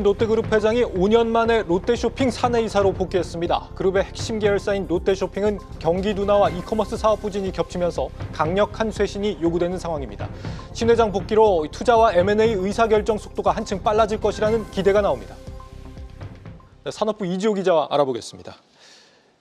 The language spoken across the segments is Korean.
신동빈 롯데그룹 회장이 5년 만에 롯데쇼핑 사내이사로 복귀했습니다. 그룹의 핵심 계열사인 롯데쇼핑은 경기 둔화와 이커머스 사업 부진이 겹치면서 강력한 쇄신이 요구되는 상황입니다. 신 회장 복귀로 투자와 M&A 의사결정 속도가 한층 빨라질 것이라는 기대가 나옵니다. 산업부 이지호 기자와 알아보겠습니다.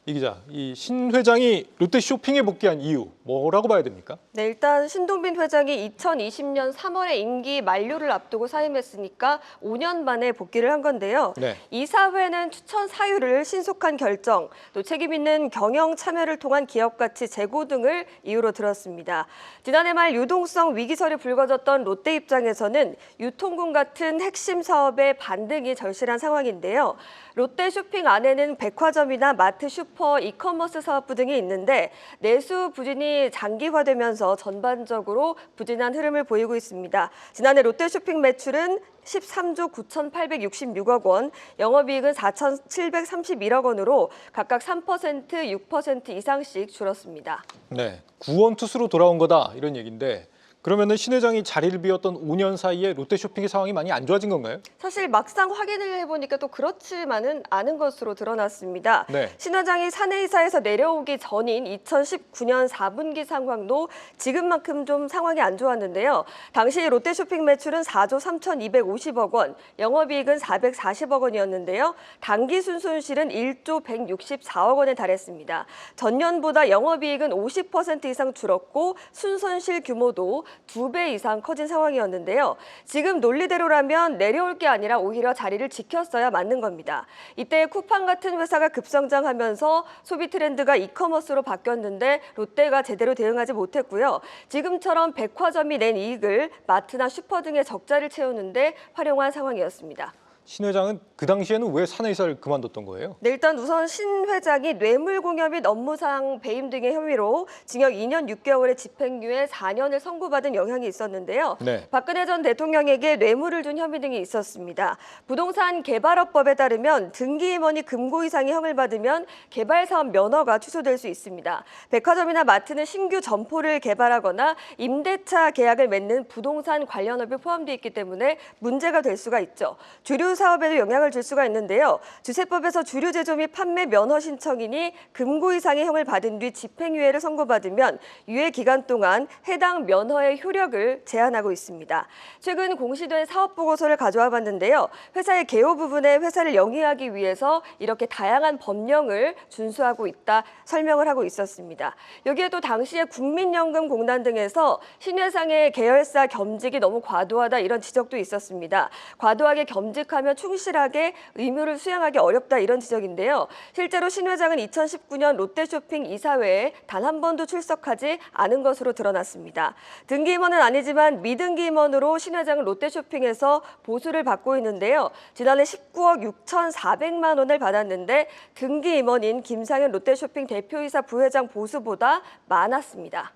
이 기자, 이 신 회장이 롯데쇼핑에 복귀한 이유 뭐라고 봐야 됩니까? 네, 일단 신동빈 회장이 2020년 3월에 임기 만료를 앞두고 사임했으니까 5년 만에 복귀를 한 건데요. 네. 이사회는 추천 사유를 신속한 결정, 또 책임 있는 경영 참여를 통한 기업 가치 제고 등을 이유로 들었습니다. 지난해 말 유동성 위기설이 불거졌던 롯데 입장에서는 유통군 같은 핵심 사업의 반등이 절실한 상황인데요. 롯데쇼핑 안에는 백화점이나 마트, 슈퍼, 이커머스 사업부 등이 있는데 내수 부진이 장기화되면서 전반적으로 부진한 흐름을 보이고 있습니다. 지난해 롯데쇼핑 매출은 13조 9,866억 원, 영업이익은 4,731억 원으로 각각 3%, 6% 이상씩 줄었습니다. 네, 구원투수로 돌아온 거다 이런 얘기인데 그러면은 신 회장이 자리를 비웠던 5년 사이에 롯데쇼핑의 상황이 많이 안 좋아진 건가요? 사실 막상 확인을 해보니까 또 그렇지만은 않은 것으로 드러났습니다. 네. 신 회장이 사내이사에서 내려오기 전인 2019년 4분기 상황도 지금만큼 좀 상황이 안 좋았는데요. 당시 롯데쇼핑 매출은 4조 3,250억 원, 영업이익은 440억 원이었는데요. 당기 순손실은 1조 164억 원에 달했습니다. 전년보다 영업이익은 50% 이상 줄었고 순손실 규모도 2배 이상 커진 상황이었는데요. 지금 논리대로라면 내려올 게 아니라 오히려 자리를 지켰어야 맞는 겁니다. 이때 쿠팡 같은 회사가 급성장하면서 소비 트렌드가 이커머스로 바뀌었는데 롯데가 제대로 대응하지 못했고요. 지금처럼 백화점이 낸 이익을 마트나 슈퍼 등의 적자를 채우는데 활용한 상황이었습니다. 신 회장은 그 당시에는 왜 사내이사를 그만뒀던 거예요? 네, 일단 우선 신 회장이 뇌물공여 및 업무상 배임 등의 혐의로 징역 2년 6개월의 집행유예 4년을 선고받은 영향이 있었는데요. 네. 박근혜 전 대통령에게 뇌물을 준 혐의 등이 있었습니다. 부동산 개발업법에 따르면 등기임원이 금고 이상의 형을 받으면 개발사업 면허가 취소될 수 있습니다. 백화점이나 마트는 신규 점포를 개발하거나 임대차 계약을 맺는 부동산 관련업이 포함되어 있기 때문에 문제가 될 수가 있죠. 주류 사업에도 영향을 줄 수가 있는데요. 주세법에서 주류 제조 및 판매 면허 신청인이 금고 이상의 형을 받은 뒤 집행유예를 선고받으면 유예 기간 동안 해당 면허의 효력을 제한하고 있습니다. 최근 공시된 사업보고서를 가져와 봤는데요. 회사의 개요 부분에 회사를 영위하기 위해서 이렇게 다양한 법령을 준수하고 있다 설명을 하고 있었습니다. 여기에 또 당시에 국민연금공단 등에서 신 회장의 계열사 겸직이 너무 과도하다 이런 지적도 있었습니다. 과도하게 겸직하면 충실하게 의무를 수행하기 어렵다 이런 지적인데요. 실제로 신 회장은 2019년 롯데쇼핑 이사회에 단 한 번도 출석하지 않은 것으로 드러났습니다. 등기임원은 아니지만 미등기임원으로 신 회장은 롯데쇼핑에서 보수를 받고 있는데요. 지난해 19억 6,400만 원을 받았는데 등기임원인 김상현 롯데쇼핑 대표이사 부회장 보수보다 많았습니다.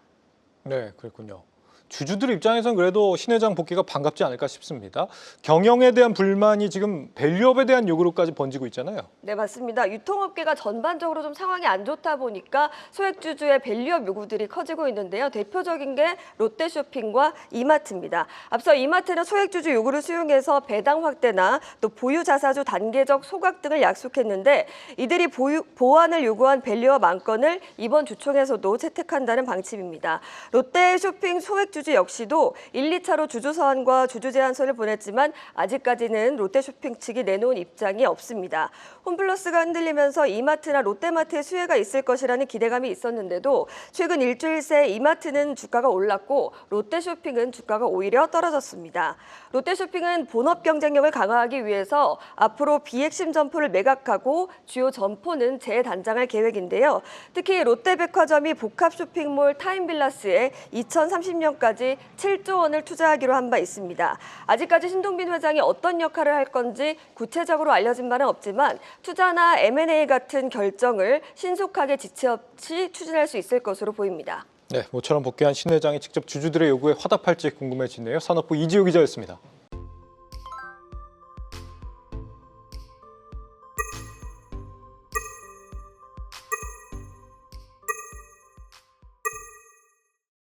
네, 그렇군요. 주주들 입장에선 그래도 신 회장 복귀가 반갑지 않을까 싶습니다. 경영에 대한 불만이 지금 밸류업에 대한 요구로까지 번지고 있잖아요. 네, 맞습니다. 유통업계가 전반적으로 좀 상황이 안 좋다 보니까 소액주주의 밸류업 요구들이 커지고 있는데요. 대표적인 게 롯데쇼핑과 이마트입니다. 앞서 이마트는 소액주주 요구를 수용해서 배당 확대나 또 보유자사주 단계적 소각 등을 약속했는데 이들이 보완을 요구한 밸류업 안건을 이번 주총에서도 채택한다는 방침입니다. 롯데쇼핑 소액주주 역시도 1, 2차로 주주 서한과 주주 제안서를 보냈지만 아직까지는 롯데쇼핑 측이 내놓은 입장이 없습니다. 홈플러스가 흔들리면서 이마트나 롯데마트의 수혜가 있을 것이라는 기대감이 있었는데도 최근 일주일 새 이마트는 주가가 올랐고 롯데쇼핑은 주가가 오히려 떨어졌습니다. 롯데쇼핑은 본업 경쟁력을 강화하기 위해서 앞으로 비핵심 점포를 매각하고 주요 점포는 재단장할 계획인데요. 특히 롯데백화점이 복합 쇼핑몰 타임빌라스에 2030년까지 7조 원을 투자하기로 한 바 있습니다. 아직까지 신동빈 회장이 어떤 역할을 할 건지 구체적으로 알려진 바는 없지만 투자나 M&A 같은 결정을 신속하게 지체 없이 추진할 수 있을 것으로 보입니다. 네, 모처럼 복귀한 신 회장이 직접 주주들의 요구에 화답할지 궁금해지네요. 산업부 이지호 기자였습니다.